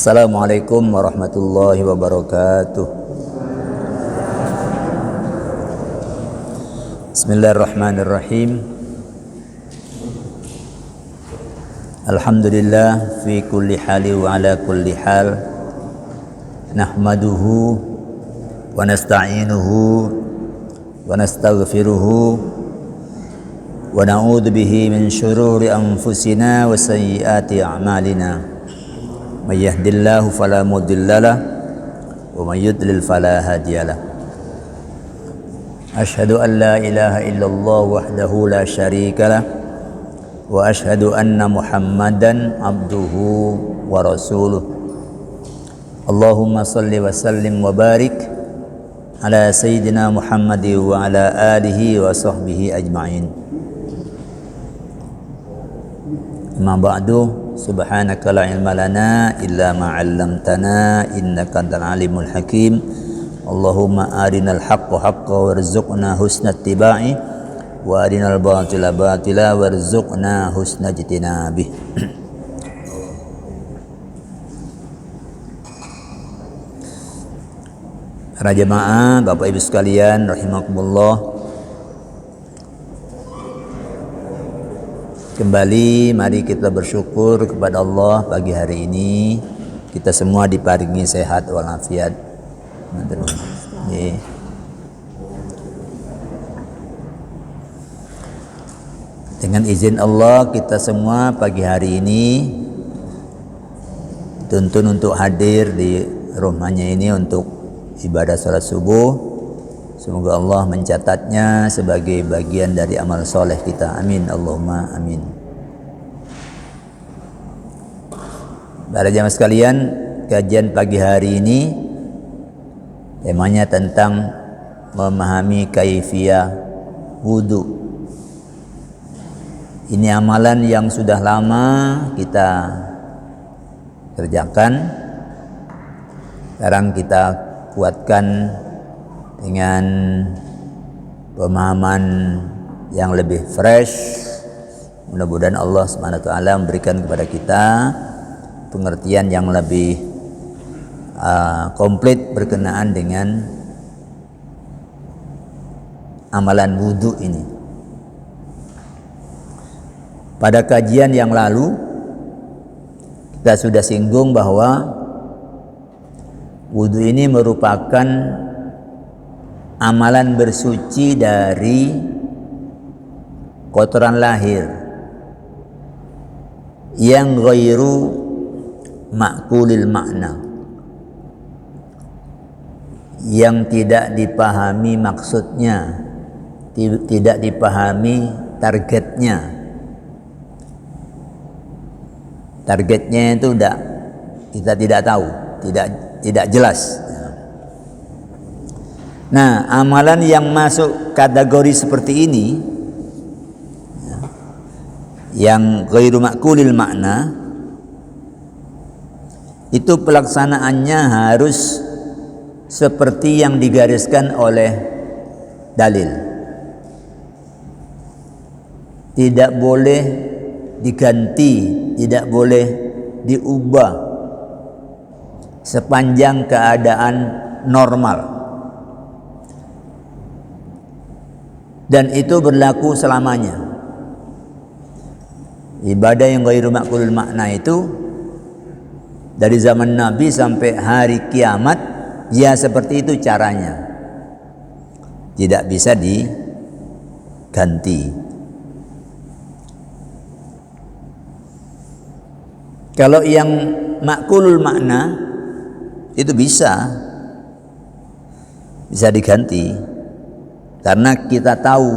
Assalamualaikum warahmatullahi wabarakatuh. Bismillahirrahmanirrahim. Alhamdulillah fi kulli hali wa ala kulli hal. Nahmaduhu wa nasta'inuhu wa nastaghfiruhu wa na'udzu bihi min syururi anfusina wa sayyiati a'malina. May yahdihillahu fala mudhillalah wa may yudlil fala hadiyalah. Asyhadu an la ilaha illallah wahdahu la syarikalah wa asyhadu anna Muhammadan abduhu wa rasuluh. Allahumma salli wa sallim wa barik ala sayyidina Muhammad wa ala alihi wa sahbihi ajma'in. Amma ba'du. Subhanaka la ilma lana illa ma 'allamtana innaka antal alimul hakim. Allahumma arinal haqqa haqqan warzuqna husna ittiba'i wa arinal batila batila warzuqna husna ijtinabih. Para jemaah, Bapak Ibu sekalian rahimakumullah, kembali mari kita bersyukur kepada Allah pagi hari ini kita semua diparingi sehat walafiat. Dengan izin Allah kita semua pagi hari ini dituntun untuk hadir di rumahnya ini untuk ibadah salat subuh. Semoga Allah mencatatnya sebagai bagian dari amal soleh kita. Amin. Allahumma amin. Para jamaah sekalian, kajian pagi hari ini temanya tentang memahami kaifiyah wudu. Ini amalan yang sudah lama kita kerjakan. Sekarang kita kuatkan dengan pemahaman yang lebih fresh. Mudah-mudahan Allah SWT memberikan kepada kita pengertian yang lebih komplit berkenaan dengan amalan wudhu ini. Pada kajian yang lalu kita sudah singgung bahwa wudhu ini merupakan amalan bersuci dari kotoran lahir yang ghairu ma'kulil makna, yang tidak dipahami maksudnya, tidak dipahami targetnya. Targetnya itu kita tidak tahu, tidak jelas. Nah, amalan yang masuk kategori seperti ini yang ghairu ma'kulil makna, itu pelaksanaannya harus seperti yang digariskan oleh dalil. Tidak boleh diganti, tidak boleh diubah sepanjang keadaan normal. Dan itu berlaku selamanya. Ibadah yang ghairu ma'kulul makna itu dari zaman Nabi sampai hari kiamat, ya seperti itu caranya. Tidak bisa diganti. Kalau yang ma'kulul makna itu bisa diganti. Karena kita tahu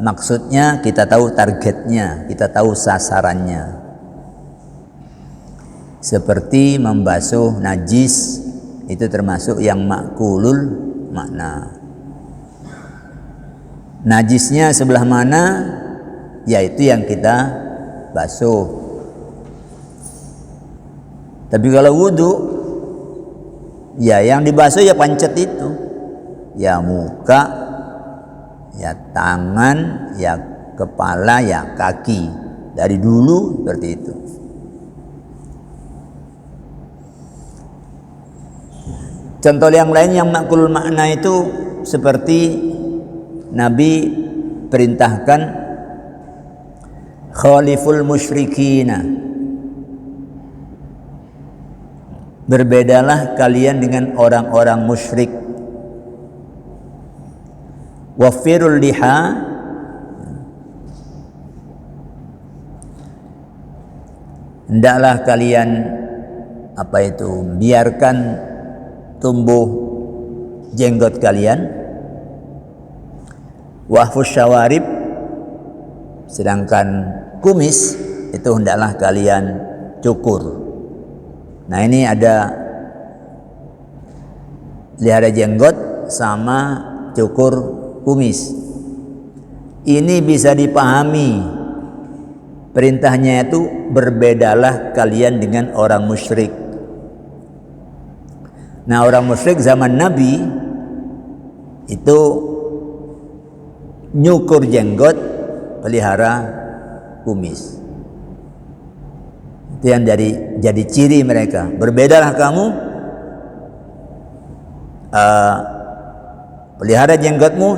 maksudnya, kita tahu targetnya, kita tahu sasarannya. Seperti membasuh najis, itu termasuk yang ma'kulul makna. Najisnya sebelah mana, yaitu yang kita basuh. Tapi kalau wudu, ya yang dibasuh ya pancet itu. Ya muka, ya tangan, ya kepala, ya kaki. Dari dulu seperti itu. Contoh yang lain yang makulul makna itu seperti Nabi perintahkan khaliful musyrikina, berbedalah kalian dengan orang-orang musyrik. Wafirul liha, hendaklah kalian biarkan tumbuh jenggot kalian. Wahfus syawarib, sedangkan kumis itu hendaklah kalian cukur. Nah, ini ada pelihara jenggot sama cukur kumis. Ini bisa dipahami perintahnya itu berbedalah kalian dengan orang musyrik. Nah, orang musyrik zaman Nabi itu nyukur jenggot, pelihara kumis. Itu yang jadi ciri mereka. Berbedalah kamu, pelihara jenggotmu,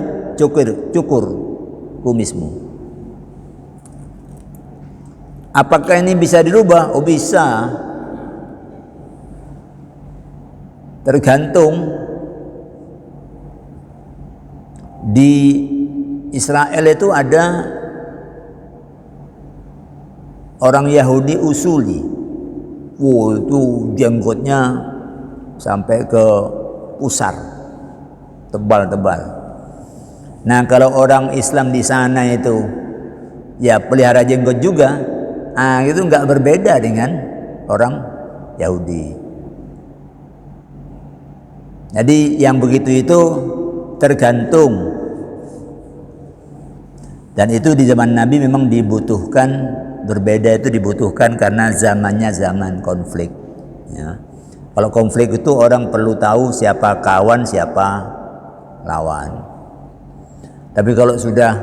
cukur kumismu. Apakah ini bisa dirubah? Oh, bisa. Tergantung. Di Israel itu ada orang Yahudi usuli. Itu jenggotnya sampai ke pusar, tebal-tebal. Nah, kalau orang Islam di sana itu ya pelihara jenggot juga, itu nggak berbeda dengan orang Yahudi. Jadi yang begitu itu tergantung. Dan itu di zaman Nabi memang dibutuhkan, berbeda itu dibutuhkan karena zamannya zaman konflik. Ya. Kalau konflik itu orang perlu tahu siapa kawan, siapa lawan. Tapi kalau sudah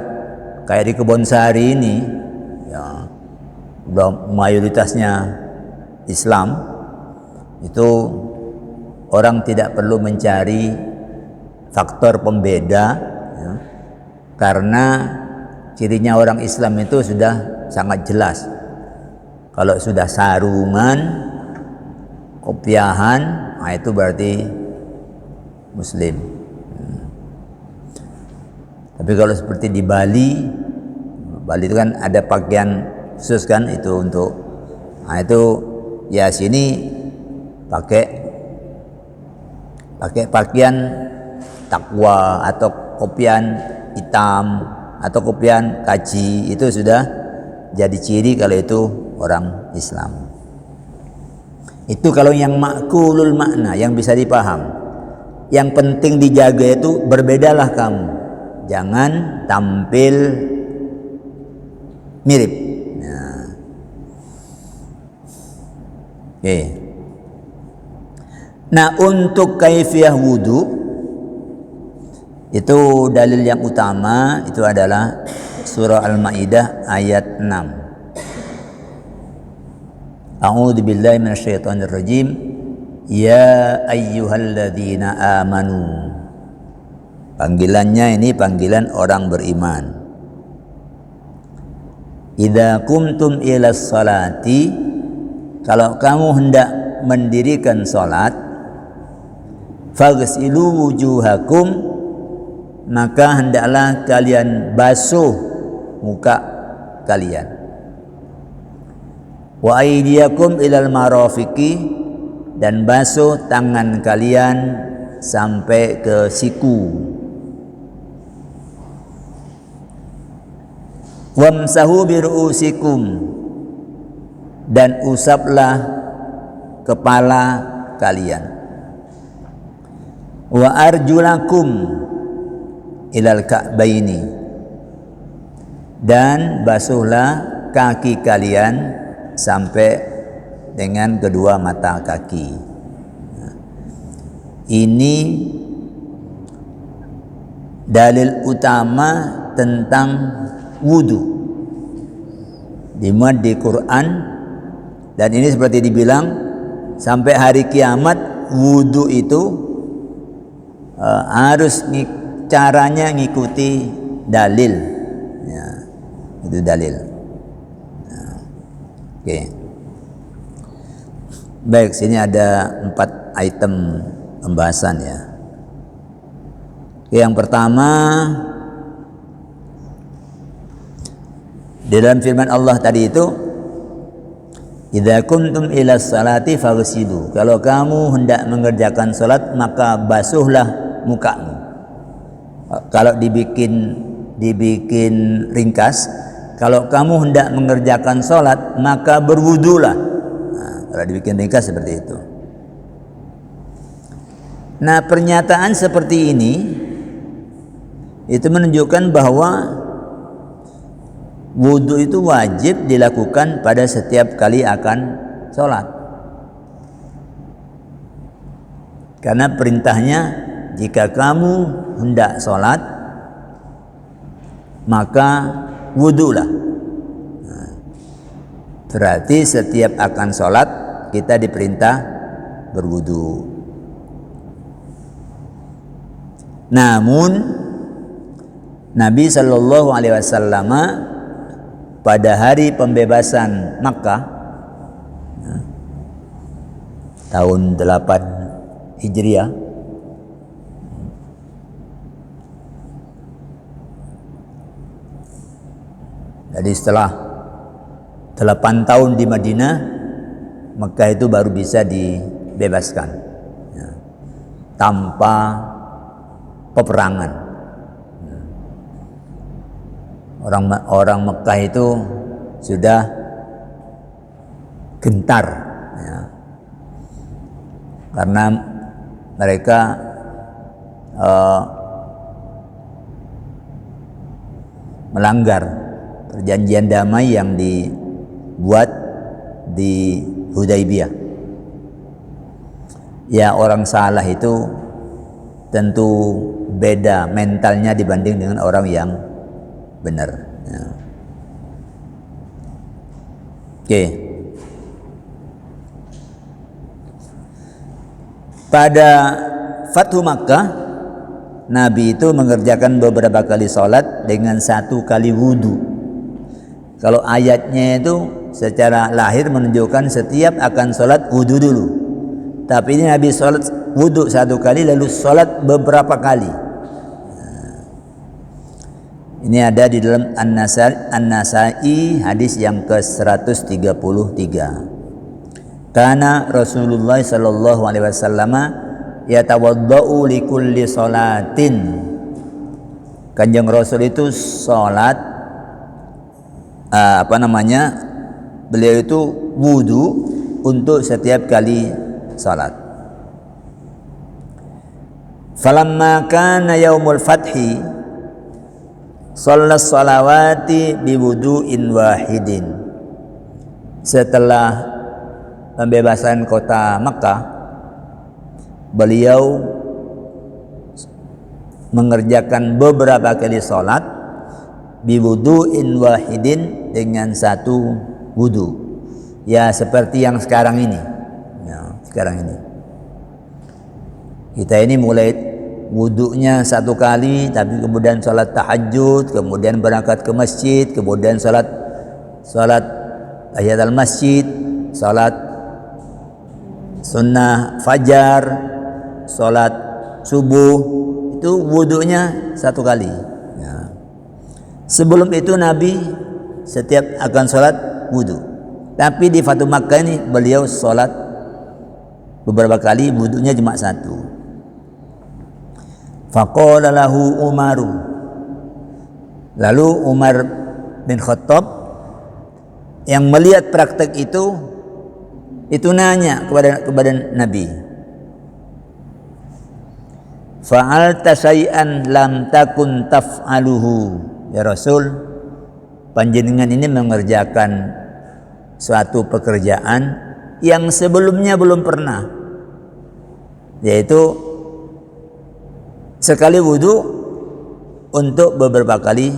kayak di Kebonsari ini, ya, udah mayoritasnya Islam, itu orang tidak perlu mencari faktor pembeda, ya, karena cirinya orang Islam itu sudah sangat jelas. Kalau sudah sarungan, kopiahan, itu berarti Muslim. Tapi kalau seperti di Bali itu kan ada pakaian khusus kan, itu untuk, itu ya sini pakai pakaian takwa atau kopian hitam atau kopian kaji, itu sudah jadi ciri kalau itu orang Islam. Itu kalau yang makulul makna, yang bisa dipaham. Yang penting dijaga itu berbedalah kamu, jangan tampil mirip. Nah. Oke. Nah, untuk kaifiyah wudu itu dalil yang utama itu adalah surah Al-Maidah ayat 6. A'udzu billahi minasyaitonir rajim. Ya ayyuhalladzina amanu. Panggilannya ini panggilan orang beriman. Idza kumtum ilas salati, kalau kamu hendak mendirikan salat, faghsilu wujuhakum, maka hendaklah kalian basuh muka kalian. Wa aydiyakum ilal marafiqi, dan basuh tangan kalian sampai ke siku. Wamsahu biru'usikum, dan usaplah kepala kalian. Wa arjulakum ilal ka'baini, dan basuhlah kaki kalian sampai dengan kedua mata kaki. Ini dalil utama tentang wudu dimuat di Quran, dan ini seperti dibilang sampai hari kiamat wudu itu harus caranya ngikuti dalil, ya, itu dalil. Nah, oke. Baik, sini ada 4 item pembahasan ya. Yang pertama, di dalam firman Allah tadi itu, idza kuntum ila salati faghsilu. Kalau kamu hendak mengerjakan salat maka basuhlah mukamu. Kalau dibikin ringkas, kalau kamu hendak mengerjakan salat maka berwudulah. Nah, kalau dibikin ringkas seperti itu. Nah, pernyataan seperti ini itu menunjukkan bahwa wudu itu wajib dilakukan pada setiap kali akan sholat. Karena perintahnya, jika kamu hendak sholat maka wudulah. Nah, berarti setiap akan sholat kita diperintah berwudu. Namun Nabi Shallallahu Alaihi Wasallam pada hari pembebasan Makkah tahun 8 Hijriah, jadi setelah 8 tahun di Madinah, Makkah itu baru bisa dibebaskan ya, tanpa peperangan. Orang Mekah itu sudah gentar ya, karena mereka melanggar perjanjian damai yang dibuat di Hudaybiyah. Ya, orang salah itu tentu beda mentalnya dibanding dengan orang yang benar ya. Oke. Pada Fathu Makkah, Nabi itu mengerjakan beberapa kali sholat dengan 1 kali wudu. Kalau ayatnya itu secara lahir menunjukkan setiap akan sholat wudu dulu, tapi ini Nabi sholat wudu 1 kali lalu sholat beberapa kali. Ini ada di dalam An-Nasa'i hadis yang ke-133. Karena Rasulullah sallallahu alaihi wasallam yatawaddau li kulli salatin. Kanjeng Rasul itu salat beliau itu wudu untuk setiap kali salat. Falamma kana yaumul fathi Shalat salawati biwudu'in wahidin. Setelah pembebasan kota Makkah, beliau mengerjakan beberapa kali salat biwudu'in wahidin, dengan 1 wudu. Ya, seperti yang sekarang ini. Ya, sekarang ini. Kita ini mulai wudunya 1 kali, tapi kemudian sholat tahajud, kemudian berangkat ke masjid, kemudian sholat tahiyatul masjid, sholat sunnah fajar, sholat subuh, itu wudunya 1 kali ya. Sebelum itu Nabi setiap akan sholat wudu, tapi di Fathu Makkah ini beliau sholat beberapa kali, wudunya cuma 1. Faqala lahu Umaru. Lalu Umar bin Khattab yang melihat praktek itu nanya kepada Nabi. Fa'alta syai'an lam takun taf'aluhu. Ya Rasul, panjenengan ini mengerjakan suatu pekerjaan yang sebelumnya belum pernah, yaitu sekali wudu untuk beberapa kali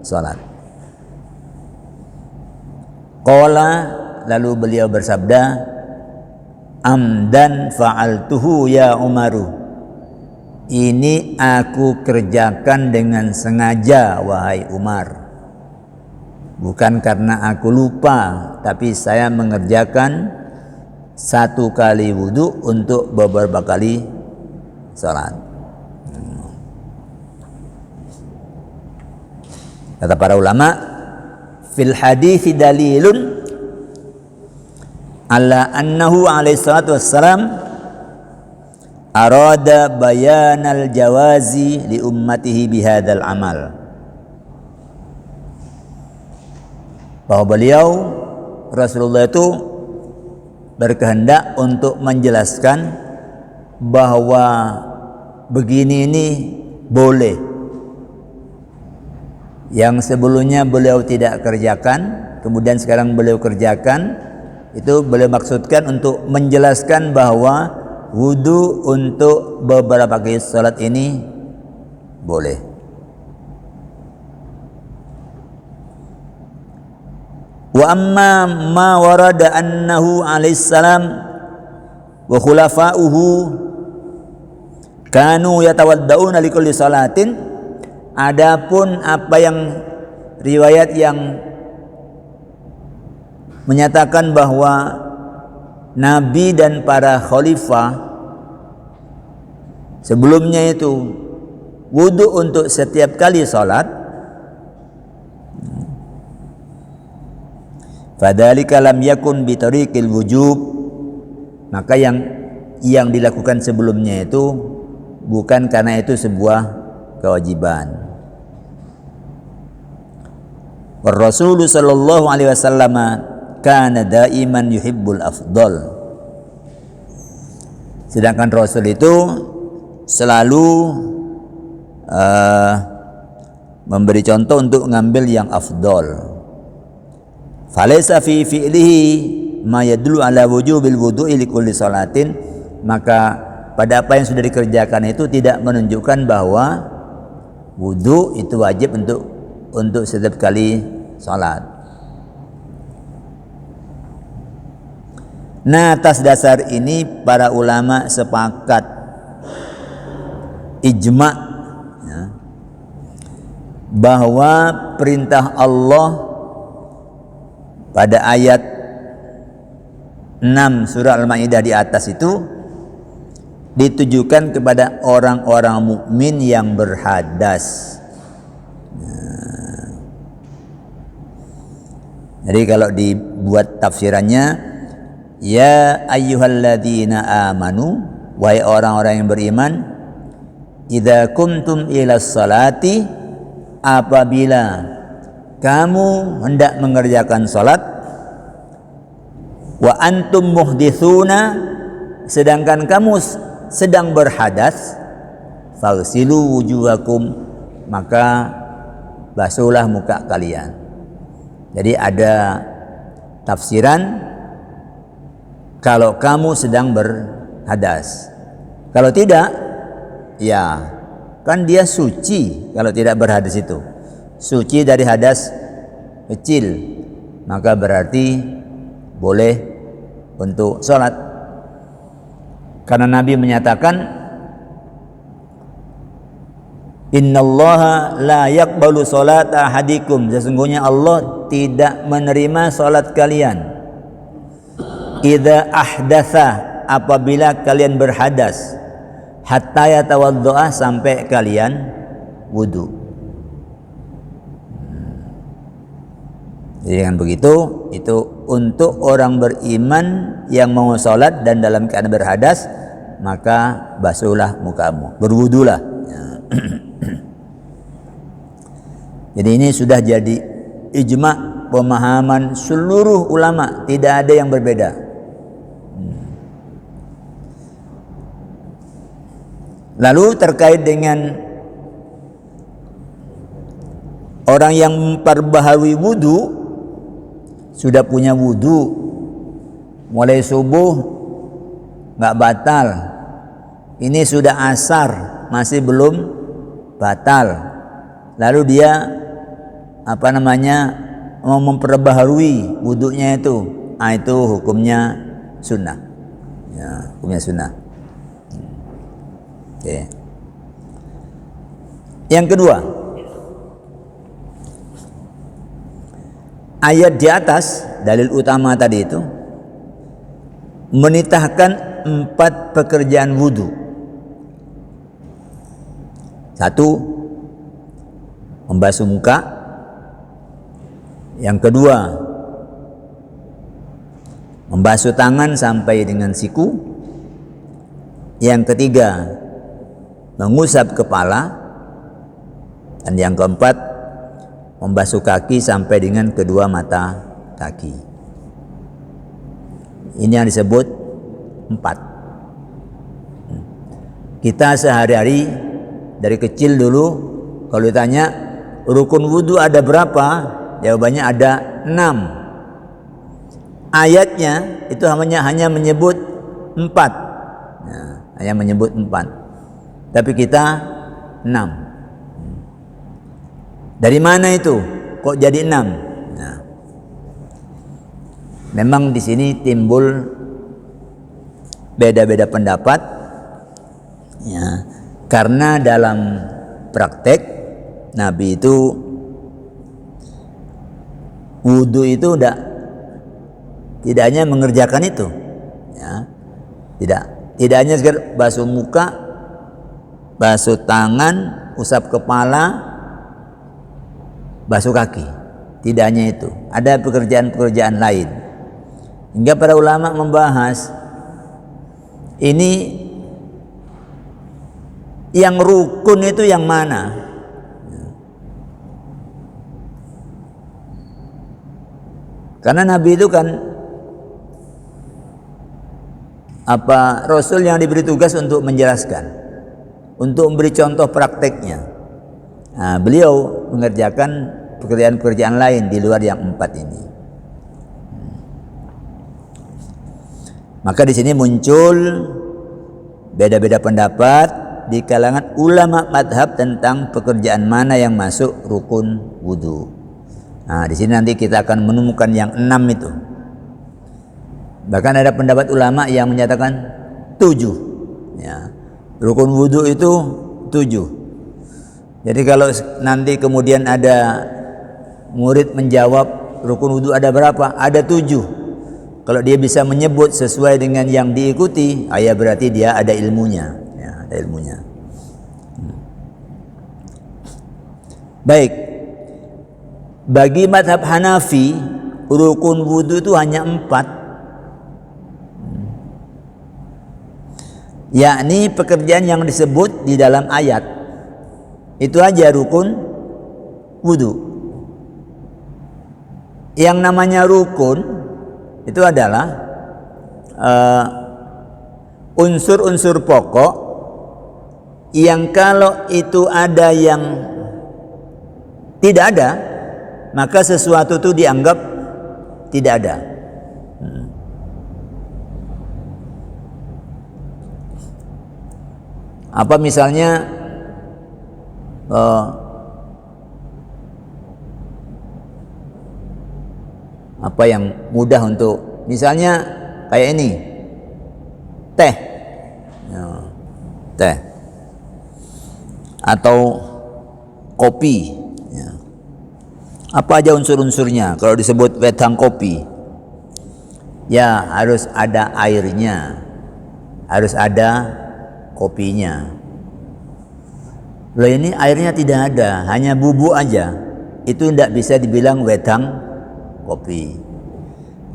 sholat. Qala, lalu beliau bersabda, amdan fa'altuhu ya Umaru. ini aku kerjakan dengan sengaja wahai Umar. Bukan karena aku lupa, tapi saya mengerjakan satu kali wudu untuk beberapa kali salat. Kata para ulama, fil hadits dalilun ala annahu alaihi salatu wassalam arada bayanal jawazi li ummatihi bihadzal amal. Bahwa beliau Rasulullah itu berkehendak untuk menjelaskan bahwa begini ini boleh. Yang sebelumnya beliau tidak kerjakan, kemudian sekarang beliau kerjakan, itu beliau maksudkan untuk menjelaskan bahwa wudu untuk beberapa kali salat ini boleh. Wa amma ma warada annahu alaihi salam wa khulafa'uhu kanu yatawadda'una likulli salatin. Adapun apa yang riwayat yang menyatakan bahwa Nabi dan para khalifah sebelumnya itu wudu untuk setiap kali salat, fadzalika lam yakun bi tariqil wujub, maka yang dilakukan sebelumnya itu bukan karena itu sebuah kewajiban. Rasulullah sallallahu alaihi wasallam kana daiman yuhibbul afdal. Sedangkan Rasul itu selalu memberi contoh untuk mengambil yang afdal. Falaysa fi fi'lihi ma yadullu ala wujubil wudu'i li kulli salatin, maka pada apa yang sudah dikerjakan itu tidak menunjukkan bahwa wudu itu wajib untuk setiap kali salat. Nah, atas dasar ini para ulama sepakat ijma ya, bahwa perintah Allah pada ayat 6 surah Al-Maidah di atas itu ditujukan kepada orang-orang mukmin yang berhadas. Jadi kalau dibuat tafsirannya, ya ayyuhalladzina amanu, wahai orang-orang yang beriman, idza kuntum ila salati, apabila kamu hendak mengerjakan salat, wa antum muhditsuna, sedangkan kamu sedang berhadas, faghsilu wujuhakum, maka basuhlah muka kalian. Jadi ada tafsiran kalau kamu sedang berhadas. Kalau tidak, ya kan dia suci kalau tidak berhadas itu. Suci dari hadas kecil, maka berarti boleh untuk sholat. Karena Nabi menyatakan, innallaha la yaqbalu sholata ahadikum, sesungguhnya Allah tidak menerima salat kalian, idza ahdatsa, apabila kalian berhadas, hatta yatawaddoa, sampai kalian wudu. Jadi dengan begitu, itu untuk orang beriman yang mau salat dan dalam keadaan berhadas, maka basuhlah mukamu, berwudulah. Jadi ini sudah jadi ijma pemahaman seluruh ulama, tidak ada yang berbeda. Lalu terkait dengan orang yang memperbaharui wudu, sudah punya wudu mulai subuh nggak batal, ini sudah asar masih belum batal, lalu dia mau memperbaharui wudunya itu, itu hukumnya sunnah, ya, hukumnya sunnah. Oke. Yang kedua, ayat di atas dalil utama tadi itu menitahkan 4 pekerjaan wudu. 1, membasuh muka. Yang kedua, membasuh tangan sampai dengan siku. Yang ketiga, mengusap kepala. Dan yang keempat, membasuh kaki sampai dengan kedua mata kaki. Ini yang disebut 4. Kita sehari-hari dari kecil dulu kalau ditanya rukun wudu ada berapa, jawabannya ada 6. Ayatnya itu hanya menyebut 4. Nah, hanya menyebut 4. Tapi kita 6. Dari mana itu? Kok jadi 6? Nah, memang di sini timbul beda-beda pendapat, ya, karena dalam praktek Nabi itu wudu itu tidak hanya mengerjakan itu, ya, tidak hanya sekedar basuh muka, basuh tangan, usap kepala, basuh kaki. Tidak hanya itu, ada pekerjaan-pekerjaan lain. Hingga para ulama membahas ini yang rukun itu yang mana? Karena Nabi itu kan Rasul yang diberi tugas untuk menjelaskan, untuk memberi contoh prakteknya. Nah, beliau mengerjakan pekerjaan-pekerjaan lain di luar yang 4 ini. Maka di sini muncul beda-beda pendapat di kalangan ulama madhab tentang pekerjaan mana yang masuk rukun wudu. Nah, di sini nanti kita akan menemukan yang 6 itu. Bahkan ada pendapat ulama yang menyatakan 7. Ya, rukun wudu itu 7. Jadi kalau nanti kemudian ada murid menjawab rukun wudu ada berapa? Ada 7. Kalau dia bisa menyebut sesuai dengan yang diikuti, ya berarti dia ada ilmunya. Ya, ada ilmunya. Baik. Bagi mazhab Hanafi, rukun wudu itu hanya 4. Yakni pekerjaan yang disebut di dalam ayat. Itu aja rukun wudu. Yang namanya rukun itu adalah unsur-unsur pokok yang kalau itu ada yang tidak ada, maka sesuatu itu dianggap tidak ada. Apa misalnya apa yang mudah untuk, misalnya kayak ini, teh, ya, teh atau kopi, ya. Apa aja unsur-unsurnya? Kalau disebut wedang kopi, ya harus ada airnya, harus ada kopinya. Loh, ini airnya tidak ada, hanya bubuk aja, itu tidak bisa dibilang wedang kopi.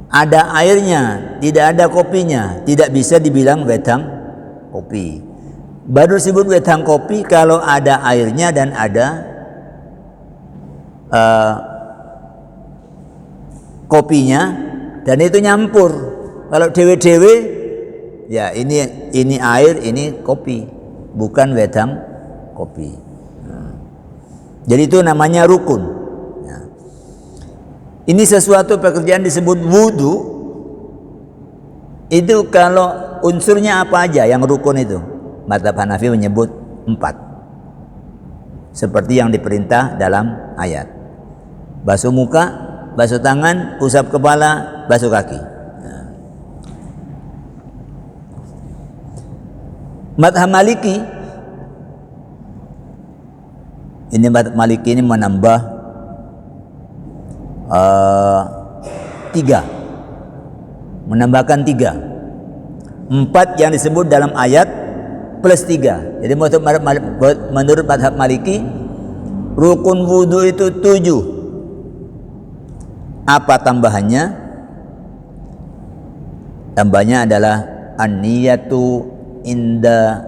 Ada airnya, tidak ada kopinya, tidak bisa dibilang wedang kopi. Baru disebut wedang kopi kalau ada airnya dan ada kopinya, dan itu nyampur. Kalau dewe-dewe, ya ini air, ini kopi, bukan wedang kopi. Jadi itu namanya rukun. Ini sesuatu pekerjaan disebut wudu. Itu kalau unsurnya apa aja yang rukun itu. Mazhab Hanafi menyebut 4. Seperti yang diperintah dalam ayat. Basuh muka, basuh tangan, usap kepala, basuh kaki. Mazhab Maliki Ini mazhab Maliki ini menambah 3, menambahkan 3, 4 yang disebut dalam ayat plus 3. Jadi menurut mazhab Maliki rukun wudu itu 7. Apa tambahannya? Tambahnya adalah an-niyatu inda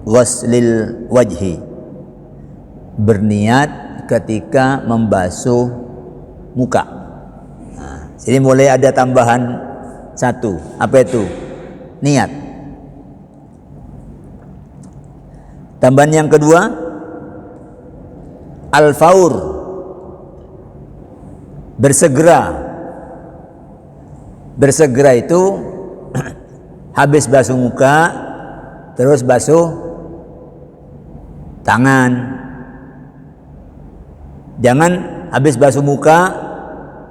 ghuslil wajhi, berniat ketika membasuh muka. Nah, jadi mulai ada tambahan 1. Apa itu? Niat. Tambahan yang kedua, al-faur, bersegera. Bersegera itu habis basuh muka terus basuh tangan. Jangan habis basuh muka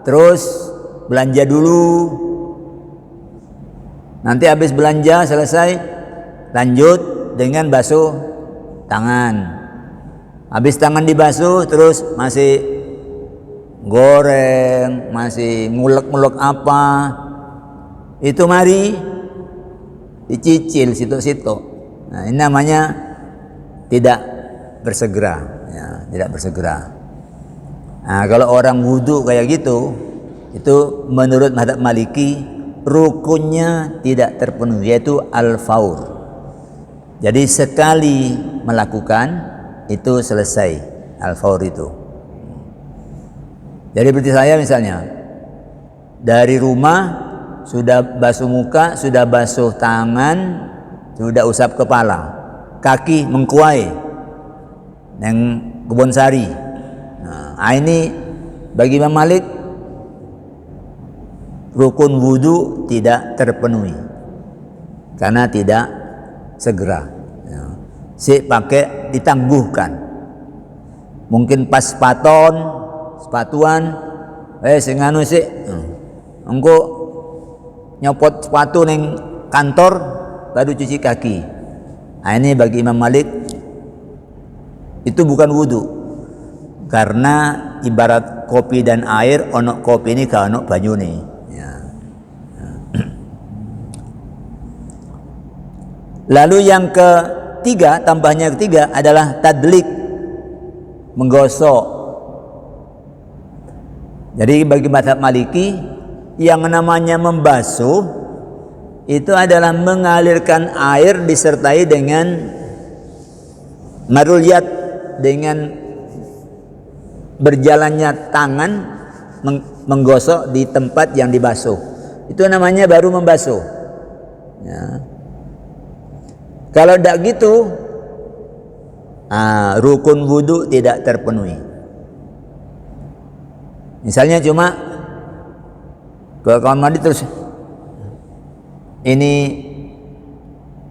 terus belanja dulu. Nanti habis belanja selesai lanjut dengan basuh tangan. Habis tangan dibasuh terus masih goreng, masih ngulek-ngulek apa. Itu mari dicicil situ-situ. Nah, ini namanya tidak bersegera, ya, tidak bersegera. Nah, kalau orang wudu kayak gitu, itu menurut mazhab Maliki rukunnya tidak terpenuhi, yaitu al-faur. Jadi sekali melakukan itu selesai al-faur itu. Jadi seperti saya misalnya, dari rumah sudah basuh muka, sudah basuh tangan, sudah usap kepala, kaki mengkuai yang kebun sari. Nah, ini bagi Imam Malik rukun wudu tidak terpenuhi karena tidak segera. Ya. Si pakai ditangguhkan. Mungkin pas sepatuan, sing anu sik. Engko nyopot sepatu neng kantor baru cuci kaki. Nah, ini bagi Imam Malik itu bukan wudu. Karena ibarat kopi dan air, onok kopi ini ka onok banyu nih. Ya. Lalu yang ketiga, tambahnya ketiga adalah tadlik, menggosok. Jadi bagi mazhab Maliki yang namanya membasuh itu adalah mengalirkan air disertai dengan maruliyat, dengan berjalannya tangan menggosok di tempat yang dibasuh. Itu namanya baru membasuh. Ya. Kalau tidak gitu, rukun wudu tidak terpenuhi. Misalnya cuma ke kamar mandi terus ini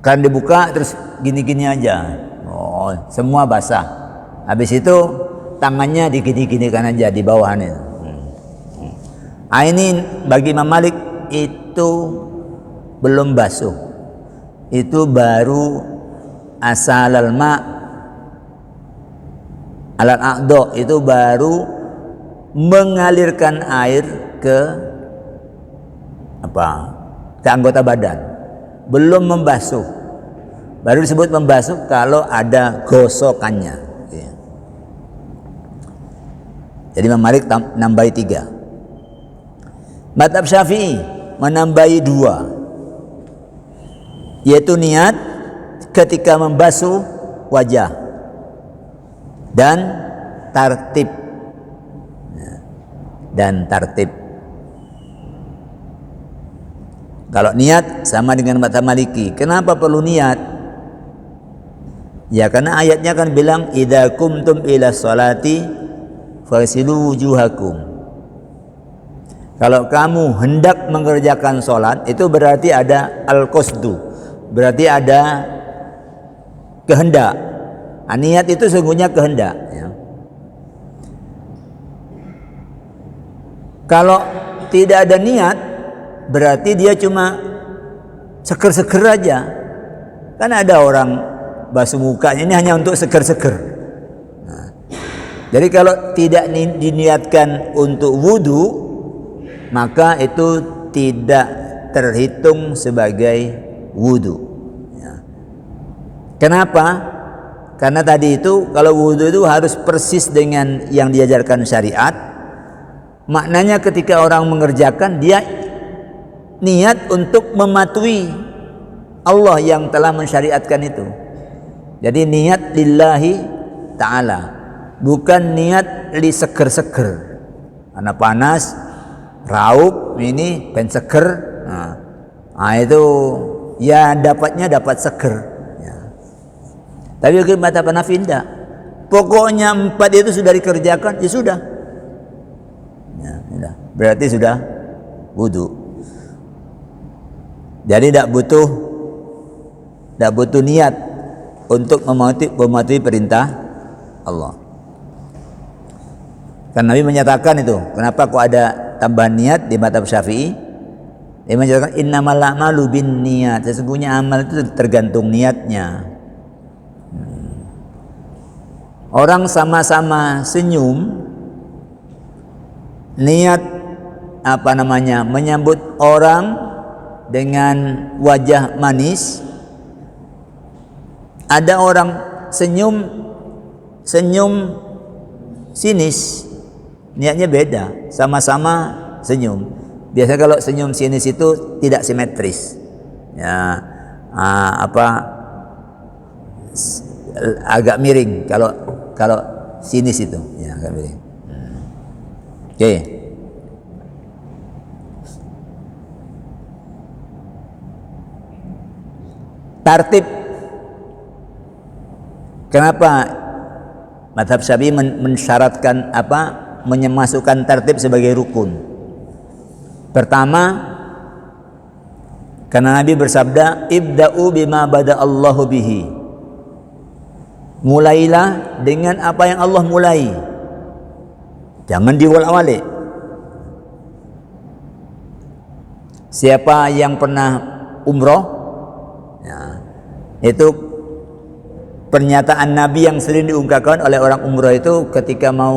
kan dibuka terus gini-gini aja. Oh, semua basah. Habis itu tangannya digini-ginikan aja di bawahnya. Ini bagi Imam Malik itu belum basuh. Itu baru asalal ma alal aqdo, itu baru mengalirkan air ke ke anggota badan, belum membasuh. Baru disebut membasuh kalau ada gosokannya. Jadi Imam Malik nambahi 3. Mazhab Syafi'i menambahi 2, yaitu niat ketika membasuh wajah dan tartib. Kalau niat sama dengan mazhab Maliki. Kenapa perlu niat? Ya karena ayatnya kan bilang idza kumtum ila sholati fasilu wujuhakum. Kalau kamu hendak mengerjakan sholat, itu berarti ada al-qasdu, berarti ada kehendak. Niat itu sesungguhnya kehendak. Ya. Kalau tidak ada niat, berarti dia cuma seker-seker aja. Kan ada orang basuh mukanya ini hanya untuk seker-seker. Jadi kalau tidak diniatkan untuk wudu, maka itu tidak terhitung sebagai wudu. Ya. Kenapa? Karena tadi itu kalau wudu itu harus persis dengan yang diajarkan syariat. Maknanya ketika orang mengerjakan, dia niat untuk mematuhi Allah yang telah mensyariatkan itu. Jadi niat lillahi ta'ala, bukan niat li seger-seger. Karena panas, raup ini pen seger. Nah, itu ya dapatnya dapat seger. Ya. Tapi bagi mata Hanafi tidak. Pokoknya 4 itu sudah dikerjakan, ya sudah. Ya, sudah. Berarti sudah wudu. Jadi tidak butuh niat untuk mematuhi perintah Allah. Kan Nabi menyatakan itu. Kenapa kok ada tambahan niat di mazhab Syafi'i? Dia menyatakan innamal a'malu binniyat. Sesungguhnya amal itu tergantung niatnya. Orang sama-sama senyum, niat menyambut orang dengan wajah manis. Ada orang senyum sinis, niatnya beda, sama-sama senyum. Biasa kalau senyum sinis itu tidak simetris, ya, agak miring. Kalau sinis itu, ya agak miring. Oke. Tartib. Kenapa mazhab Syafi'i mensyaratkan menyemasukkan tartib sebagai rukun? Pertama, karena Nabi bersabda, ibda'u bima bada'allahu bihi. Mulailah dengan apa yang Allah mulai. Jangan diulang-alik. Siapa yang pernah umroh, ya, itu pernyataan Nabi yang sering diungkapkan oleh orang umroh itu ketika mau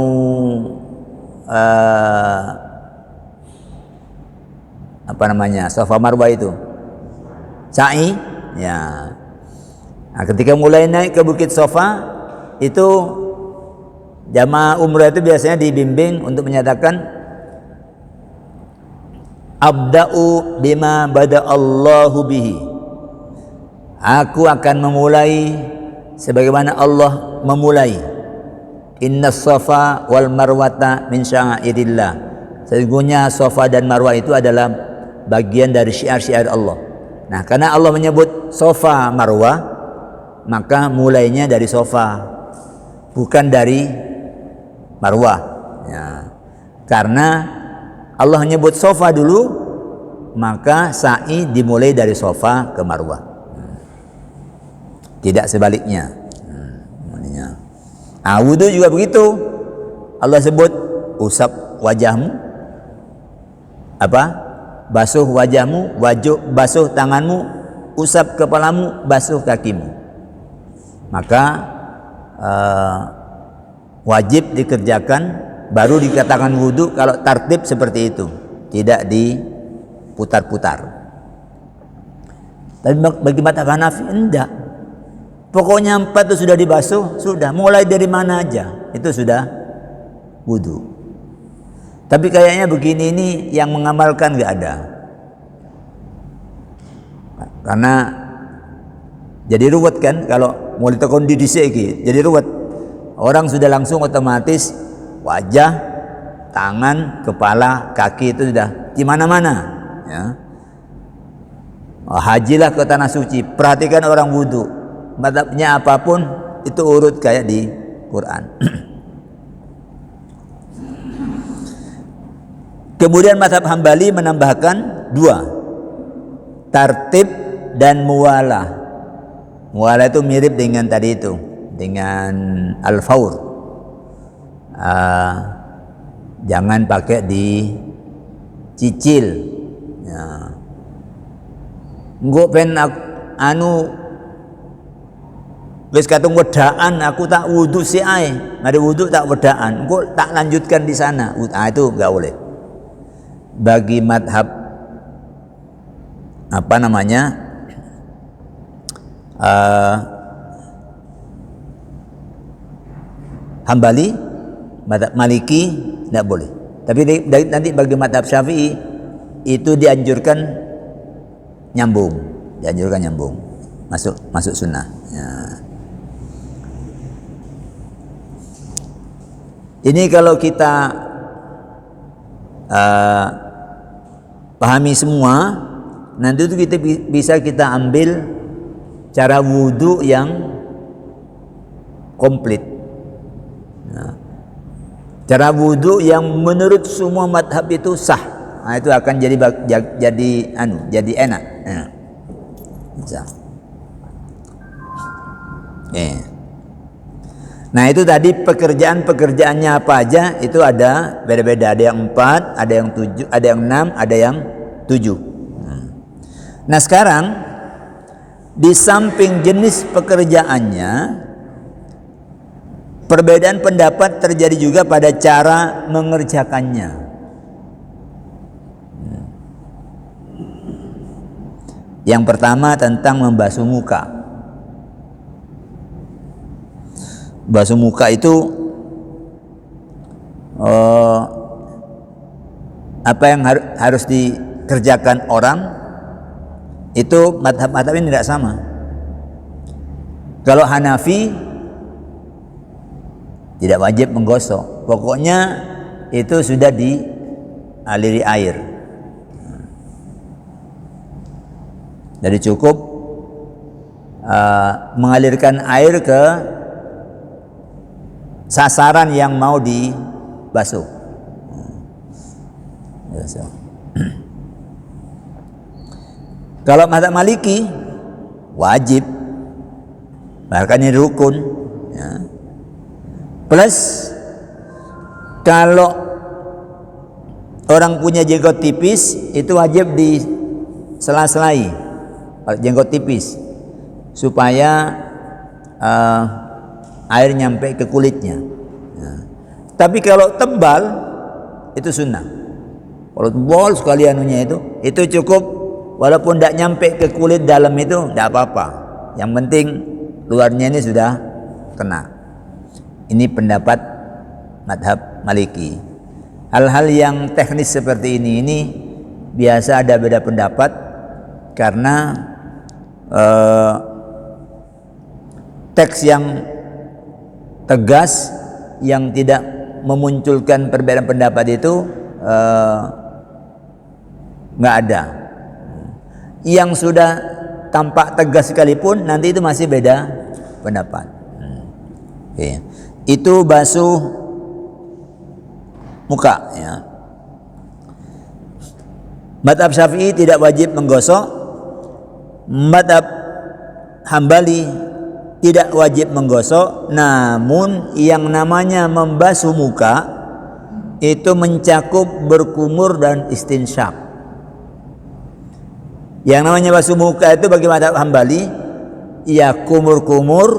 Safa Marwah itu sa'i, ya. Nah, ketika mulai naik ke Bukit Safa itu jamaah umrah itu biasanya dibimbing untuk menyatakan abda'u bima bada'allahu bihi. Aku akan memulai sebagaimana Allah memulai. Innas safa wal marwata min sya'airillah. Sesungguhnya Safa dan Marwah itu adalah bagian dari syiar-syiar Allah. Nah, karena Allah menyebut Safa Marwah, maka mulainya dari Safa, bukan dari Marwah. Ya. Karena Allah menyebut Safa dulu, maka sa'i dimulai dari Safa ke Marwah. Tidak sebaliknya. Wudu juga begitu. Allah sebut usap wajahmu, basuh wajahmu, basuh tanganmu, usap kepalamu, basuh kakimu. Maka wajib dikerjakan, baru dikatakan wudu kalau tartib seperti itu, tidak diputar-putar. Tapi bagi mazhab Hanafi enggak. Pokoknya 4 itu sudah dibasuh, sudah. Mulai dari mana aja, itu sudah wudu. Tapi kayaknya begini ini yang mengamalkan nggak ada. Karena jadi ruwet kan, kalau mau ditekun di dhisik jadi ruwet. Orang sudah langsung otomatis wajah, tangan, kepala, kaki itu sudah di mana-mana. Ya. Hajilah ke tanah suci, perhatikan orang wudu. Mazhabnya apapun itu urut kayak di Quran. Kemudian mazhab Hambali menambahkan 2, tartib dan muwalah. Muwalah itu mirip dengan tadi itu, dengan al-faur. Jangan pakai dicicil. Ya. Nggo pen Wis katung wedaan aku tak wudu si ae, mari wudu tak wedaan, engko tak lanjutkan di sana. Itu enggak boleh. Bagi madhab apa namanya Hambali, madhab Maliki tidak boleh. Tapi nanti bagi madhab Syafi'i itu dianjurkan nyambung, masuk sunnah. Ya. Ini kalau kita pahami semua, nanti itu kita ambil cara wudhu yang komplit. Nah, cara wudhu yang menurut semua madhab itu sah. Nah, itu akan jadi enak. Ya. Bisa. Nah itu tadi pekerjaannya apa aja, itu ada beda-beda, ada yang 4, ada yang 7, ada yang 6, ada yang 7. Nah sekarang di samping jenis pekerjaannya, perbedaan pendapat terjadi juga pada cara mengerjakannya. Yang pertama tentang membasuh muka. Basuh muka itu apa yang harus dikerjakan orang itu madhab-madhab ini tidak sama. Kalau Hanafi tidak wajib menggosok, pokoknya itu sudah dialiri air. Jadi cukup mengalirkan air ke sasaran yang mau dibasuh. Kalau mazhab Maliki wajib, bahkan ini rukun. Ya. Plus kalau orang punya jenggot tipis itu wajib disela-selai jenggot tipis supaya air nyampe ke kulitnya. Ya. Tapi kalau tebal itu sunnah. Kalau tebal sekali anunya itu cukup, walaupun tidak nyampe ke kulit dalam itu tidak apa-apa. Yang penting luarnya ini sudah kena. Ini pendapat madhab Maliki. Hal-hal yang teknis seperti ini biasa ada beda pendapat karena teks yang tegas yang tidak memunculkan perbedaan pendapat itu nggak ada. Yang sudah tampak tegas sekalipun nanti itu masih beda pendapat. Okay. Itu basuh muka. Ya. Madhab Syafi'i tidak wajib menggosok. Madhab Hambali tidak wajib menggosok, namun yang namanya membasuh muka itu mencakup berkumur dan istinsyak. Yang namanya basuh muka itu bagi mazhab Hambali, ya kumur-kumur,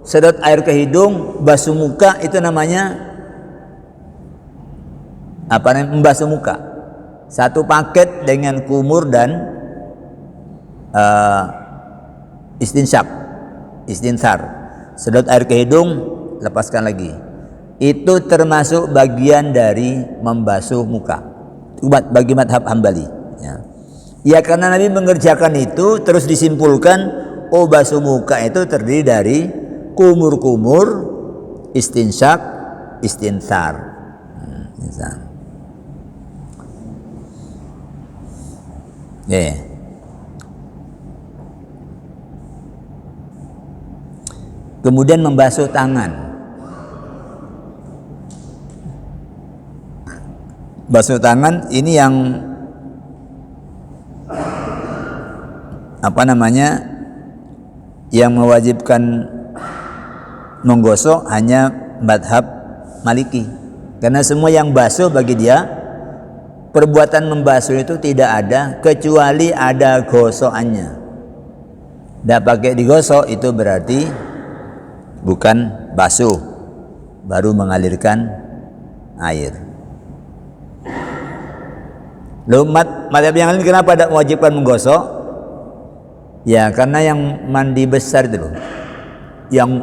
sedot air ke hidung, basuh muka itu namanya membasuh muka. Satu paket dengan kumur dan istinsar, sedot air ke hidung, lepaskan lagi. Itu termasuk bagian dari membasuh muka bagi madhab Hambali. Ya karena Nabi mengerjakan itu, terus disimpulkan basuh muka itu terdiri dari kumur-kumur, istinsyak, istinsar. Kemudian membasuh tangan. Basuh tangan ini yang yang mewajibkan menggosok hanya madhab Maliki, karena semua yang basuh bagi dia, perbuatan membasuh itu tidak ada kecuali ada gosokannya. Tidak pakai digosok itu berarti bukan basuh baru mengalirkan air. Lalu mazhab yang lain kenapa tidak mewajibkan menggosok? Ya karena yang mandi besar itu loh, yang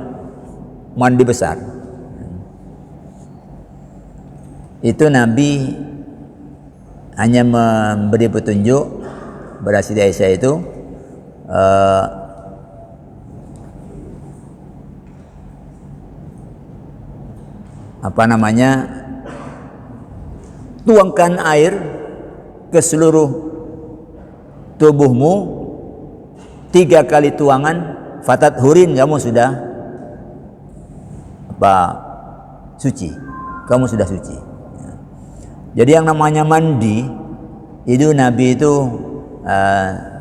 mandi besar itu Nabi hanya memberi petunjuk pada Siti Aisyah itu tuangkan air ke seluruh tubuhmu 3 kali tuangan, fatat hurin, kamu sudah suci, kamu sudah suci. Jadi yang namanya mandi itu Nabi itu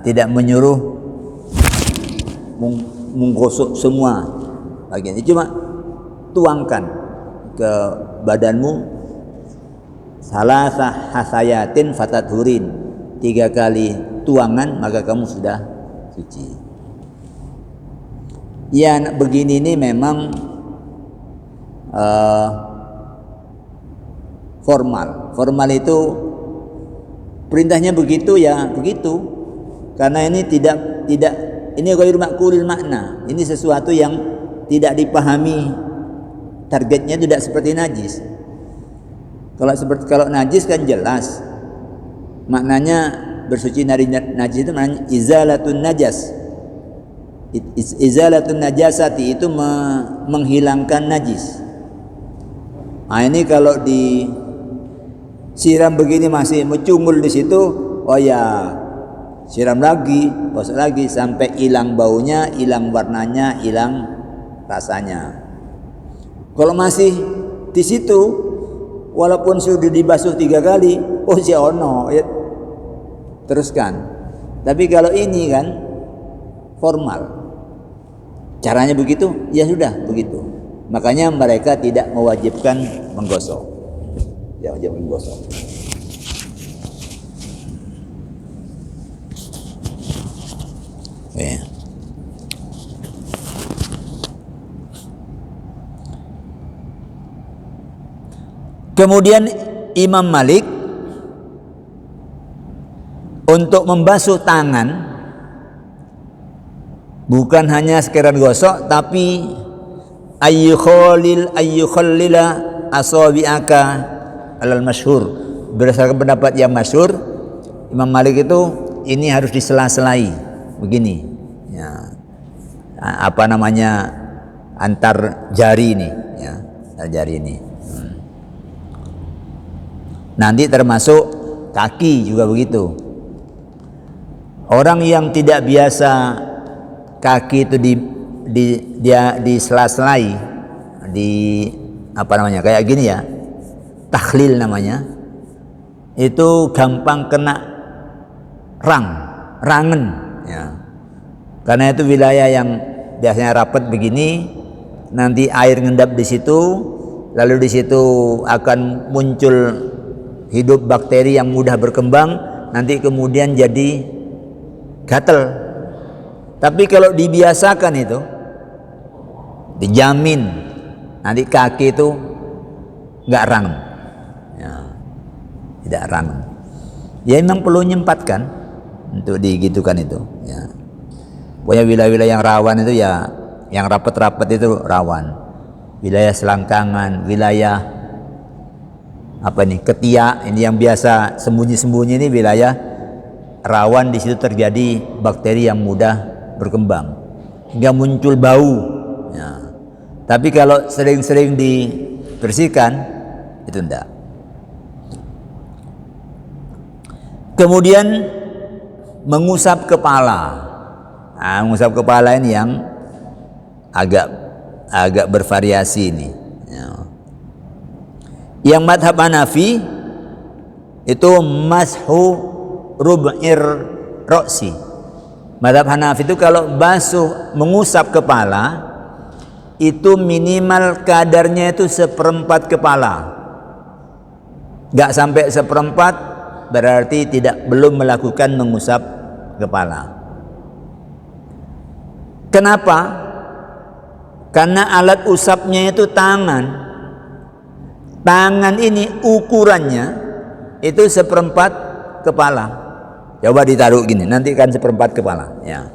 tidak menyuruh menggosok semua bagian, cuma tuangkan ke badanmu salasah hasayatin fatat hurin, 3 kali tuangan maka kamu sudah suci. Ya begini ini memang formal itu perintahnya begitu ya begitu, karena ini tidak ini ghairu ma'qulil makna, ini sesuatu yang tidak dipahami, targetnya tidak seperti najis. Kalau najis kan jelas maknanya, bersuci dari najis itu maknanya izalatun najas, izalatun najasati itu menghilangkan najis. Nah ini kalau disiram begini masih mencungul di situ, oh ya siram lagi, gosok lagi sampai hilang baunya, hilang warnanya, hilang rasanya. Kalau masih di situ walaupun sudah dibasuh 3 kali, oh si ono ya teruskan. Tapi kalau ini kan formal, caranya begitu, ya sudah begitu. Makanya mereka tidak mewajibkan menggosok. Ya, wajib menggosok. Ya. Kemudian Imam Malik untuk membasuh tangan bukan hanya sekedar gosok, tapi ayyukhallila asabi'aka alal masyhur. Berdasarkan pendapat yang masyhur, Imam Malik itu ini harus disela-selai begini ya, antar jari ini ya, antar jari ini. Nanti termasuk kaki juga begitu. Orang yang tidak biasa kaki itu di sela-selai, kayak gini ya, takhlil namanya, itu gampang kena rangen ya. Karena itu wilayah yang biasanya rapat begini, nanti air ngendap di situ, lalu di situ akan muncul hidup bakteri yang mudah berkembang, nanti kemudian jadi gatel. Tapi kalau dibiasakan itu, dijamin nanti kaki itu nggak rangen ya, tidak rangen. Ya memang perlu nyempatkan untuk digitukan itu ya. Pokoknya wilayah-wilayah yang rawan itu ya, yang rapat-rapat itu rawan. Wilayah selangkangan, wilayah ketiak, ini yang biasa sembunyi-sembunyi, ini wilayah rawan, di situ terjadi bakteri yang mudah berkembang hingga muncul bau ya. Tapi kalau sering-sering dibersihkan itu enggak. Kemudian mengusap kepala. Nah, mengusap kepala ini yang agak bervariasi ini ya. Yang madhab Hanafi itu mashu rub'ir roksi. Madhab Hanafi itu kalau basuh mengusap kepala itu minimal kadarnya itu 1/4 kepala. Gak sampai 1/4 berarti belum melakukan mengusap kepala. Kenapa? Karena alat usapnya itu tangan. Tangan ini ukurannya itu seperempat kepala. Coba ditaruh gini, nanti kan seperempat kepala. Ya.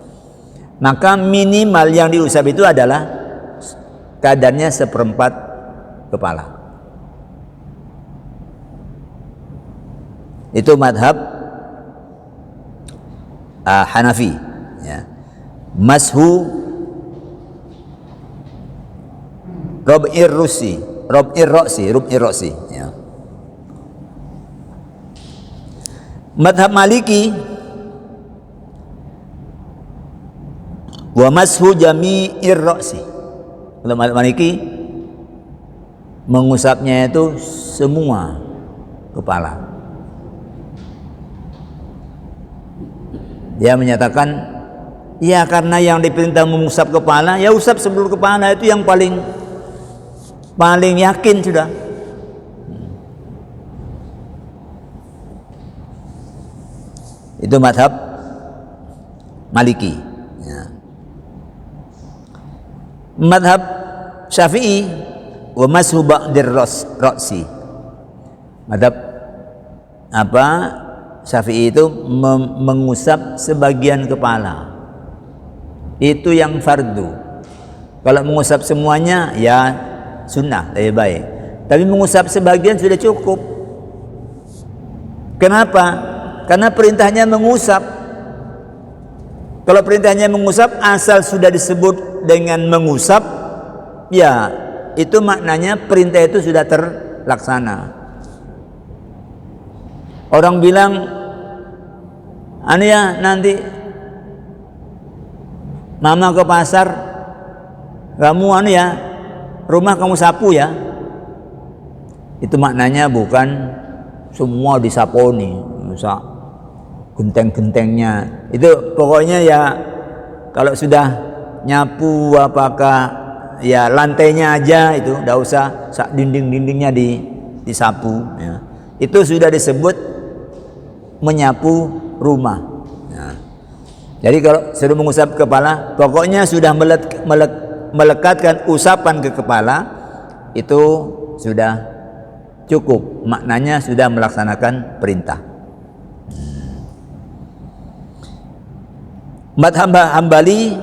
Maka minimal yang diusap itu adalah kadarnya seperempat kepala. Itu madhab Hanafi. Ya. Mashu Rub'ir Roksi. Ya. Madhab Maliki wa mashu jami'ir Roksi. Kalau madhab Maliki mengusapnya itu semua kepala. Dia menyatakan, ya karena yang diperintah mengusap kepala, ya usap seluruh kepala, itu yang paling yakin sudah. Itu madhab Maliki. Ya. Madhab Syafi'i wa mashu ba'dir ra'si. Madhab Syafi'i itu mengusap sebagian kepala. Itu yang fardu. Kalau mengusap semuanya ya sunnah, lebih baik. Tapi mengusap sebagian sudah cukup. Kenapa? Karena perintahnya mengusap. Kalau perintahnya mengusap, asal sudah disebut dengan mengusap, ya itu maknanya perintah itu sudah terlaksana. Orang bilang, ya nanti mama ke pasar, kamu rumah kamu sapu ya. Itu maknanya bukan semua disaponi, masa genteng-gentengnya. Itu pokoknya ya kalau sudah nyapu apakah ya lantainya aja, itu enggak usah dinding-dindingnya disapu ya. Itu sudah disebut menyapu rumah. Ya. Jadi kalau sudah mengusap kepala, pokoknya sudah melekatkan usapan ke kepala, itu sudah cukup. Maknanya sudah melaksanakan perintah. Madhab Hambali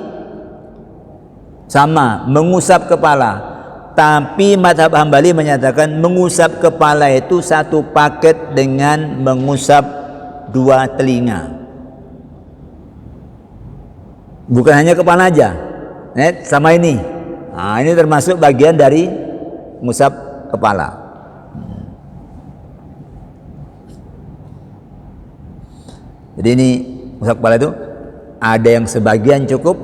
sama, mengusap kepala. Tapi madhab Hambali menyatakan mengusap kepala itu satu paket dengan mengusap dua telinga. Bukan hanya kepala aja, sama ini. Nah, ini termasuk bagian dari mengusap kepala. Jadi ini mengusap kepala itu ada yang sebagian cukup,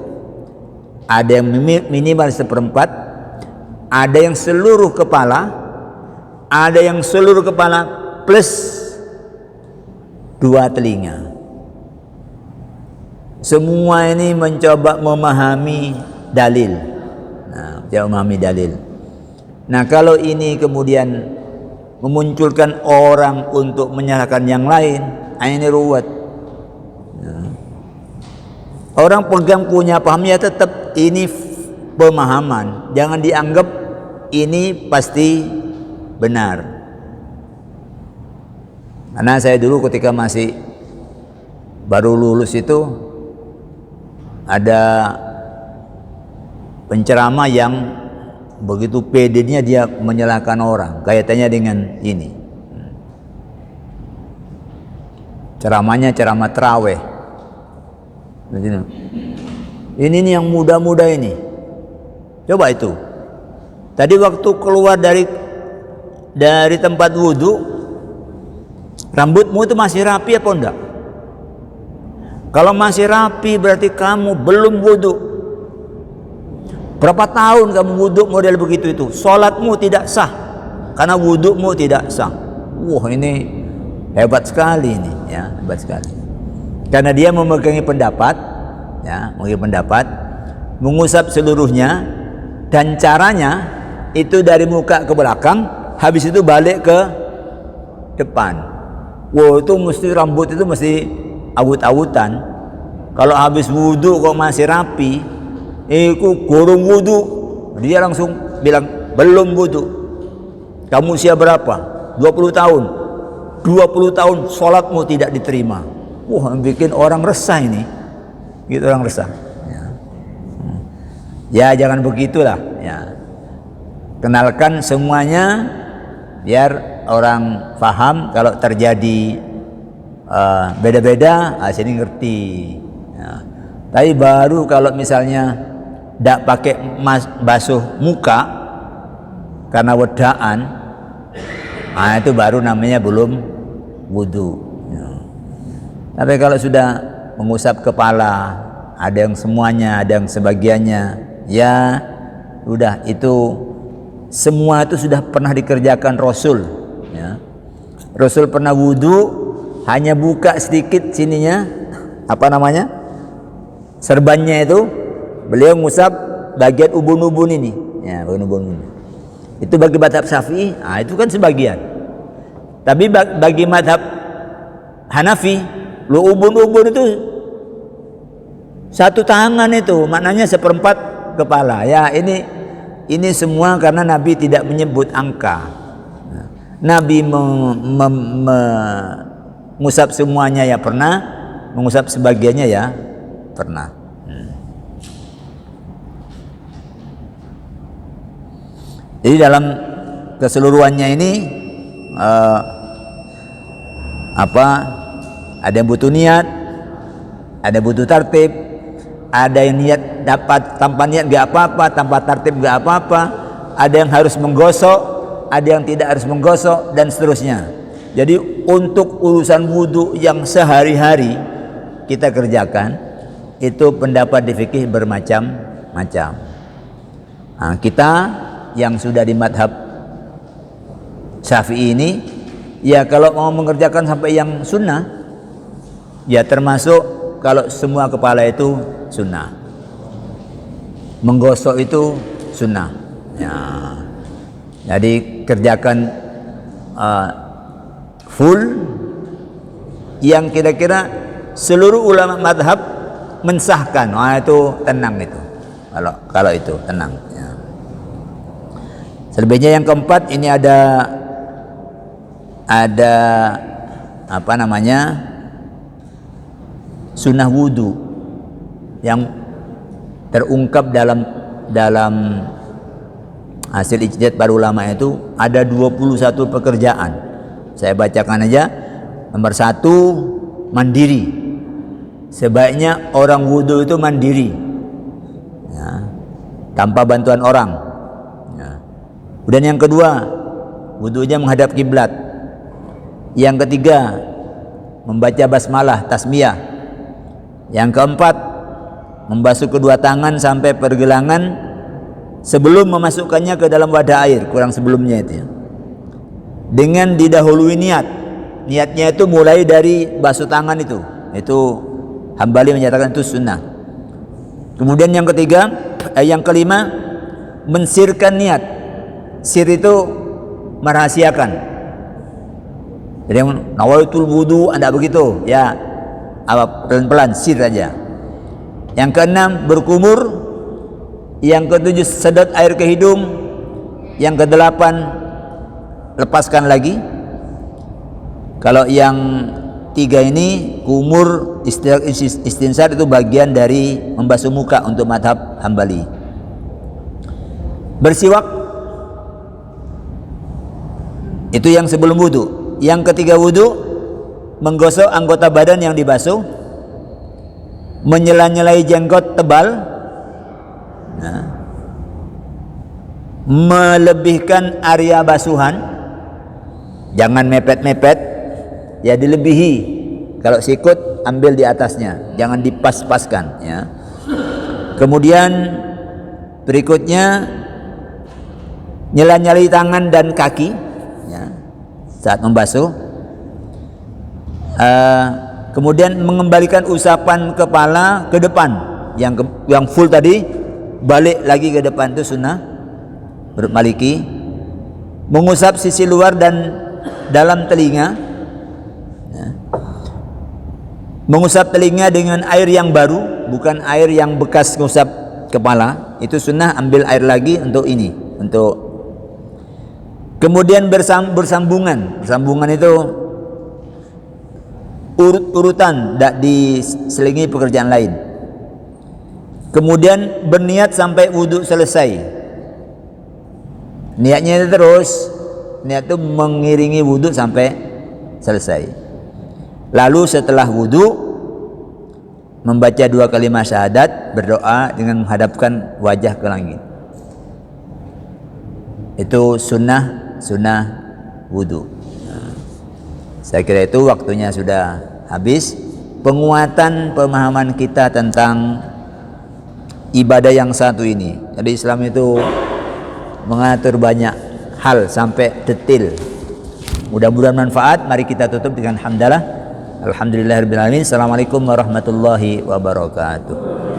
ada yang minimal seperempat, ada yang seluruh kepala, ada yang seluruh kepala plus dua telinga. Semua ini mencoba memahami dalil. Nah, kalau ini kemudian memunculkan orang untuk menyalahkan yang lain, ini ruwet. Orang pegang punya pahamnya tetap ini pemahaman. Jangan dianggap ini pasti benar. Karena saya dulu ketika masih baru lulus itu ada penceramah yang begitu pedenya dia menyalahkan orang, kaitannya dengan ini. Ceramahnya ceramah tarawih. Ini nih yang muda-muda ini. Coba itu. Tadi waktu keluar dari tempat wudhu, rambutmu itu masih rapi apa enggak? Kalau masih rapi berarti kamu belum wudhu. Berapa tahun kamu wudhu model begitu itu? Sholatmu tidak sah karena wudhumu tidak sah. Wah, ini hebat sekali ini, ya, hebat sekali. Karena dia memegangi pendapat, ya, mengusap seluruhnya, dan caranya itu dari muka ke belakang, habis itu balik ke depan. Wow, itu mesti rambut itu mesti awut-awutan. Kalau habis wudhu kok masih rapi, itu gorong wudhu Dia langsung bilang, belum wudu. Kamu usia berapa? 20 tahun. 20 tahun sholatmu tidak diterima. Wah, bikin orang resah ini. Gitu, orang resah. Ya jangan begitulah. Ya. Kenalkan semuanya biar orang paham. Kalau terjadi beda-beda, sini ngerti. Ya. Tapi baru kalau misalnya tidak pakai basuh muka karena wedaan, itu baru namanya belum wudu. Ya. Tapi kalau sudah mengusap kepala, ada yang semuanya, ada yang sebagiannya, ya udah, itu semua itu sudah pernah dikerjakan Rasul. Ya. Rasul pernah wudu, hanya buka sedikit sininya, serbannya itu, beliau ngusap bagian ubun-ubun ini. Ya, ubun-ubun ini. Itu bagi mazhab Syafi'i, itu kan sebagian. Tapi bagi mazhab Hanafi, lu ubun-ubun itu satu tangan itu, maknanya seperempat kepala. Ya, ini semua karena Nabi tidak menyebut angka. Nabi mengusap semuanya ya pernah, mengusap sebagiannya ya pernah. Jadi dalam keseluruhannya ini ada yang butuh niat, ada yang butuh tertib, ada yang niat dapat tanpa niat gak apa-apa, tanpa tertib gak apa-apa, ada yang harus menggosok, ada yang tidak harus menggosok, dan seterusnya. Jadi untuk urusan wudu yang sehari-hari kita kerjakan, itu pendapat di fikih bermacam-macam. Kita yang sudah di madhab Syafi'i ini, ya kalau mau mengerjakan sampai yang sunnah, ya termasuk kalau semua kepala itu sunnah, menggosok itu sunnah. Ya. Jadi kerjakan full, yang kira-kira seluruh ulama madhab mensahkan. Itu tenang itu. Kalau itu tenang. Ya. Selebihnya yang keempat ini ada sunnah wudu yang terungkap dalam hasil ijtihad para ulama. Itu ada 21 pekerjaan. Saya bacakan aja. Nomor 1, mandiri. Sebaiknya orang wudu itu mandiri, ya, tanpa bantuan orang. Ya. Kemudian yang kedua, wudunya menghadap kiblat. Yang ketiga, membaca basmalah, tasmiyah. Yang keempat, membasuh kedua tangan sampai pergelangan sebelum memasukkannya ke dalam wadah air, kurang sebelumnya itu ya. Dengan didahului niat. Niatnya itu mulai dari basuh tangan itu. Itu Hambali menyatakan itu sunnah. Kemudian yang kelima, mensirkan niat. Sir itu merahasiakan. Jadi nawaitul wudu, Anda begitu, ya pelan-pelan sir aja. Yang keenam, berkumur. Yang ketujuh, sedot air ke hidung. Yang kedelapan, lepaskan lagi. Kalau yang tiga ini, kumur, istinsar itu bagian dari membasuh muka untuk madhab Hambali. Bersiwak itu yang sebelum wudu. Yang ketiga wudu, menggosok anggota badan yang dibasuh, menyela-nyelai jenggot tebal, melebihkan area basuhan, jangan mepet-mepet, ya dilebihi. Kalau sikut ambil di atasnya, jangan dipas-paskan, ya. Kemudian berikutnya nyela-nyelai tangan dan kaki, ya, saat membasuh. Kemudian mengembalikan usapan kepala ke depan, yang full tadi balik lagi ke depan, itu sunnah bermaliki. Mengusap sisi luar dan dalam telinga, ya. Mengusap telinga dengan air yang baru, bukan air yang bekas ngusap kepala, itu sunnah ambil air lagi untuk ini, untuk kemudian bersambungan itu urutan, tidak diselingi pekerjaan lain. Kemudian berniat sampai wudhu selesai, niatnya itu terus, niat itu mengiringi wudhu sampai selesai. Lalu setelah wudhu membaca 2 kalimat syahadat, berdoa dengan menghadapkan wajah ke langit. Itu sunnah wudhu. Saya kira itu waktunya sudah habis. Penguatan pemahaman kita tentang ibadah yang satu ini. Jadi Islam itu mengatur banyak hal sampai detail. Mudah-mudahan manfaat. Mari kita tutup dengan hamdalah. Alhamdulillahirabbil alamin. Assalamualaikum warahmatullahi wabarakatuh.